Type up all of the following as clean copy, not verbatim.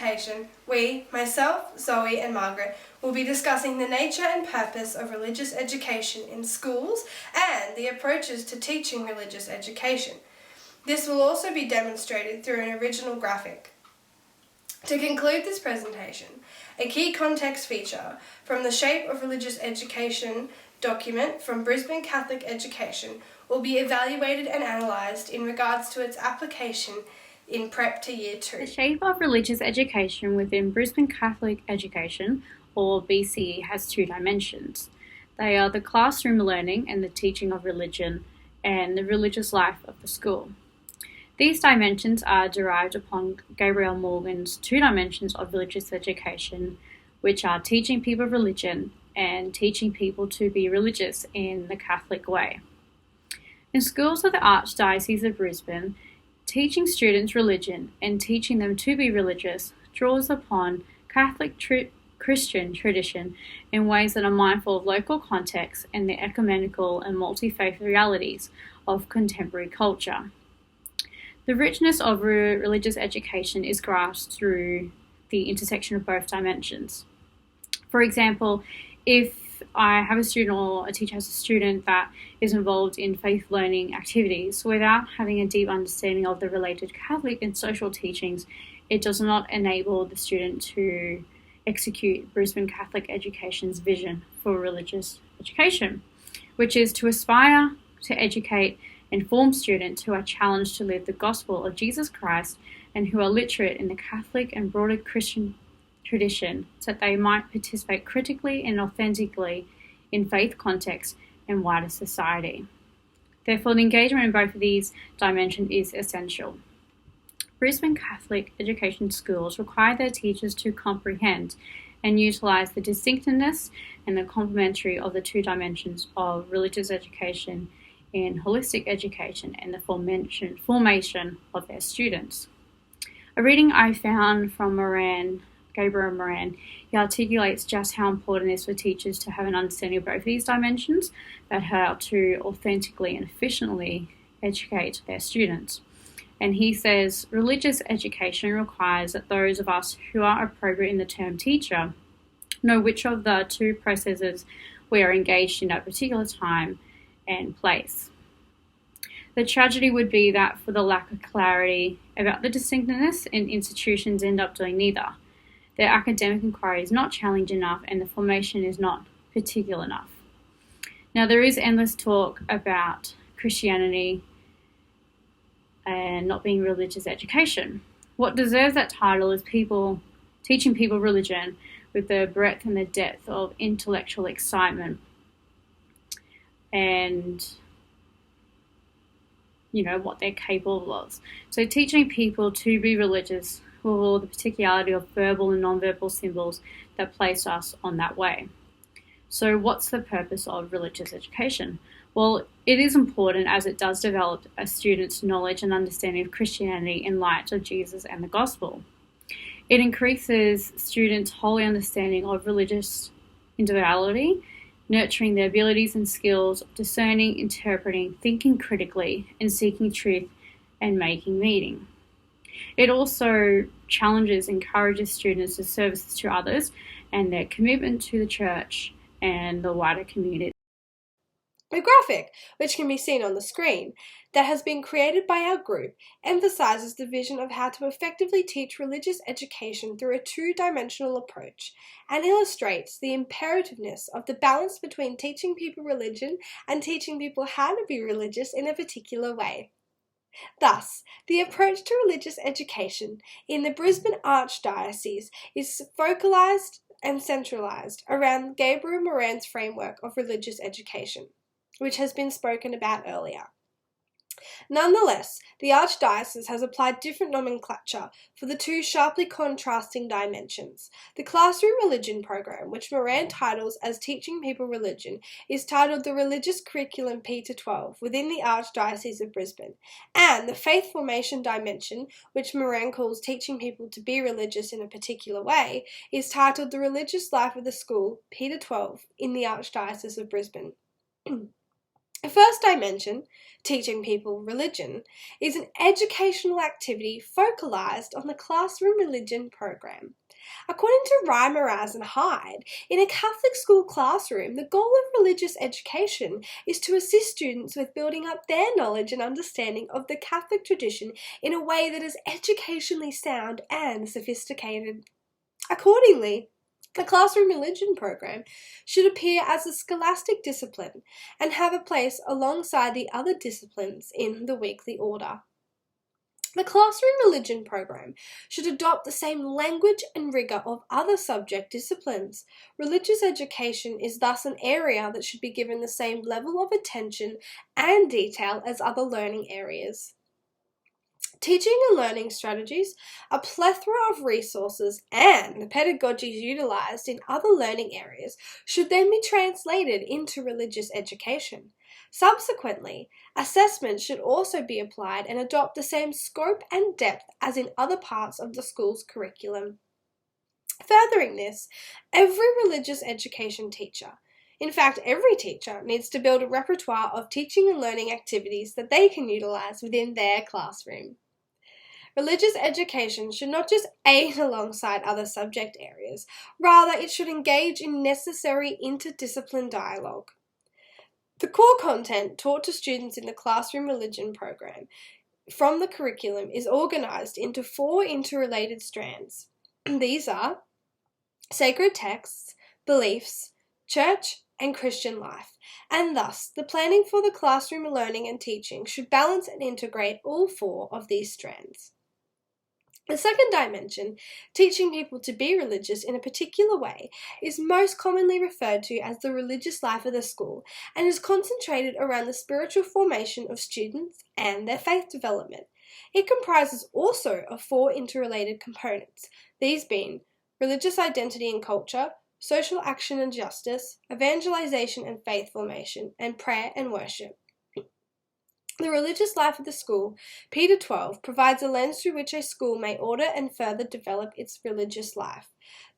presentation, we, myself, Zoe and Margaret, will be discussing the nature and purpose of religious education in schools and the approaches to teaching religious education. This will also be demonstrated through an original graphic. To conclude this presentation, a key context feature from the Shape of Religious Education document from Brisbane Catholic Education will be evaluated and analysed in regards to its application in Prep to Year 2. The Shape of Religious Education within Brisbane Catholic Education, or BCE, has two dimensions. They are the classroom learning and the teaching of religion, and the religious life of the school. These dimensions are derived upon Gabriel Morgan's two dimensions of religious education, which are teaching people religion and teaching people to be religious in the Catholic way. In schools of the Archdiocese of Brisbane, teaching students religion and teaching them to be religious draws upon Catholic Christian tradition in ways that are mindful of local context and the ecumenical and multi-faith realities of contemporary culture. The richness of religious education is grasped through the intersection of both dimensions. For example, if I have a student or a teacher has a student that is involved in faith learning activities without having a deep understanding of the related Catholic and social teachings, it does not enable the student to execute Brisbane Catholic Education's vision for religious education, which is to aspire to educate and form students who are challenged to live the gospel of Jesus Christ and who are literate in the Catholic and broader Christian tradition so that they might participate critically and authentically in faith context and wider society. Therefore, the engagement in both of these dimensions is essential. Brisbane Catholic Education schools require their teachers to comprehend and utilise the distinctiveness and the complementary of the two dimensions of religious education in holistic education and the formation of their students. A reading I found from Gabriel Moran, he articulates just how important it is for teachers to have an understanding of both these dimensions, but how to authentically and efficiently educate their students. And he says, religious education requires that those of us who are appropriate in the term teacher know which of the two processes we are engaged in at a particular time and place. The tragedy would be that for the lack of clarity about the distinctiveness, and institutions end up doing neither. Their academic inquiry is not challenged enough and the formation is not particular enough. Now, there is endless talk about Christianity and not being religious education. What deserves that title is teaching people religion with the breadth and the depth of intellectual excitement and what they're capable of. So teaching people to be religious with all the particularity of verbal and non-verbal symbols that place us on that way. So what's the purpose of religious education? Well, it is important as it does develop a student's knowledge and understanding of Christianity in light of Jesus and the gospel. It increases students' holy understanding of religious individuality, nurturing their abilities and skills of discerning, interpreting, thinking critically, and seeking truth and making meaning. It also challenges, encourages students to service to others and their commitment to the church and the wider community. A graphic, which can be seen on the screen, that has been created by our group emphasises the vision of how to effectively teach religious education through a two-dimensional approach and illustrates the imperativeness of the balance between teaching people religion and teaching people how to be religious in a particular way. Thus, the approach to religious education in the Brisbane Archdiocese is focalised and centralised around Gabriel Moran's framework of religious education, which has been spoken about earlier. Nonetheless, the Archdiocese has applied different nomenclature for the two sharply contrasting dimensions. The Classroom Religion program, which Moran titles as Teaching People Religion, is titled the Religious Curriculum P-12 within the Archdiocese of Brisbane, and the Faith Formation dimension, which Moran calls Teaching People to be Religious in a Particular Way, is titled the Religious Life of the School P-12 in the Archdiocese of Brisbane. The first dimension, teaching people religion, is an educational activity focalised on the classroom religion program. According to Reimeraz and Hyde, in a Catholic school classroom, the goal of religious education is to assist students with building up their knowledge and understanding of the Catholic tradition in a way that is educationally sound and sophisticated. Accordingly, the classroom religion program should appear as a scholastic discipline and have a place alongside the other disciplines in the weekly order. The classroom religion program should adopt the same language and rigour of other subject disciplines. Religious education is thus an area that should be given the same level of attention and detail as other learning areas. Teaching and learning strategies, a plethora of resources, and the pedagogies utilised in other learning areas should then be translated into religious education. Subsequently, assessment should also be applied and adopt the same scope and depth as in other parts of the school's curriculum. Furthering this, every religious education teacher, in fact, every teacher, needs to build a repertoire of teaching and learning activities that they can utilise within their classroom. Religious education should not just aid alongside other subject areas, rather it should engage in necessary interdiscipline dialogue. The core content taught to students in the classroom religion program from the curriculum is organised into 4 interrelated strands. These are sacred texts, beliefs, church, and Christian life, and thus the planning for the classroom learning and teaching should balance and integrate all 4 of these strands. The second dimension, teaching people to be religious in a particular way, is most commonly referred to as the religious life of the school and is concentrated around the spiritual formation of students and their faith development. It comprises also of 4 interrelated components, these being religious identity and culture, social action and justice, evangelization and faith formation, and prayer and worship. The religious life of the school, Peter 12, provides a lens through which a school may order and further develop its religious life.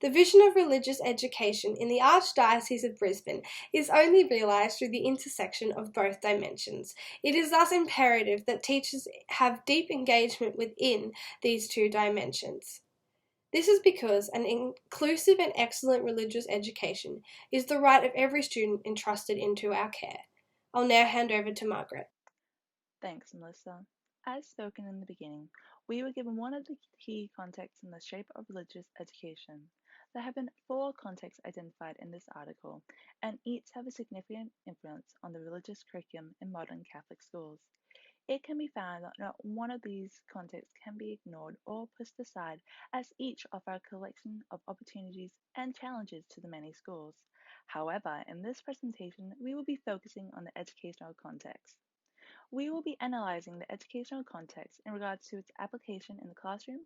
The vision of religious education in the Archdiocese of Brisbane is only realised through the intersection of both dimensions. It is thus imperative that teachers have deep engagement within these 2 dimensions. This is because an inclusive and excellent religious education is the right of every student entrusted into our care. I'll now hand over to Margaret. Thanks, Melissa. As spoken in the beginning, we were given one of the key contexts in the shape of religious education. There have been 4 contexts identified in this article, and each have a significant influence on the religious curriculum in modern Catholic schools. It can be found that not one of these contexts can be ignored or pushed aside, as each offer a collection of opportunities and challenges to the many schools. However, in this presentation, we will be focusing on the educational context. We will be analysing the educational context in regards to its application in the classroom,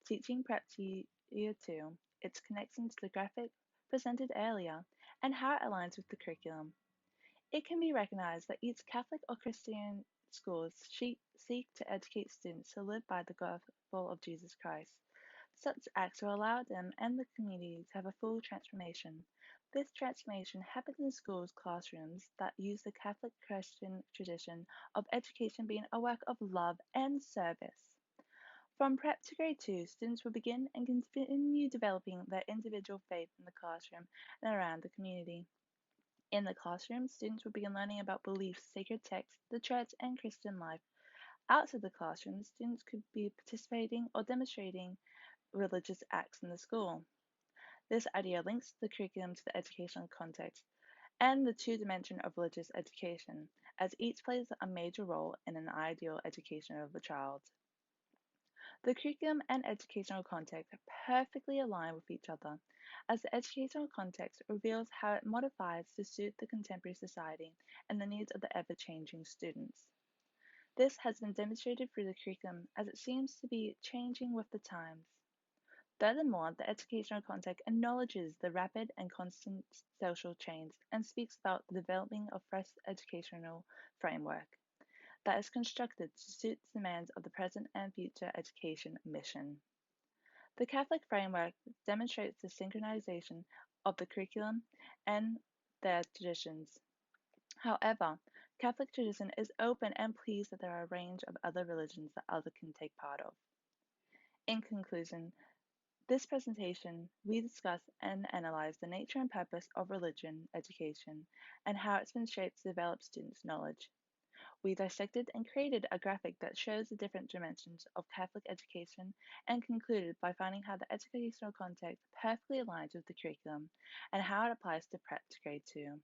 teaching prep to Year 2, its connection to the graphic presented earlier, and how it aligns with the curriculum. It can be recognised that each Catholic or Christian schools seek to educate students to live by the gospel of Jesus Christ. Such acts will allow them and the community to have a full transformation. This transformation happens in schools' classrooms that use the Catholic Christian tradition of education being a work of love and service. From prep to grade 2, students will begin and continue developing their individual faith in the classroom and around the community. In the classroom, students will begin learning about beliefs, sacred texts, the church, and Christian life. Outside the classroom, students could be participating or demonstrating religious acts in the school. This idea links the curriculum to the educational context and the 2 dimension of religious education, as each plays a major role in an ideal education of a child. The curriculum and educational context perfectly align with each other, as the educational context reveals how it modifies to suit the contemporary society and the needs of the ever-changing students. This has been demonstrated through the curriculum as it seems to be changing with the times. Furthermore, the educational context acknowledges the rapid and constant social change and speaks about the developing of fresh educational framework that is constructed to suit the demands of the present and future education mission. The Catholic framework demonstrates the synchronization of the curriculum and their traditions. However, Catholic tradition is open and pleased that there are a range of other religions that others can take part of. In conclusion, this presentation, we discuss and analyze the nature and purpose of religion education and how it's been shaped to develop students' knowledge. We dissected and created a graphic that shows the different dimensions of Catholic education and concluded by finding how the educational context perfectly aligns with the curriculum and how it applies to prep to grade 2.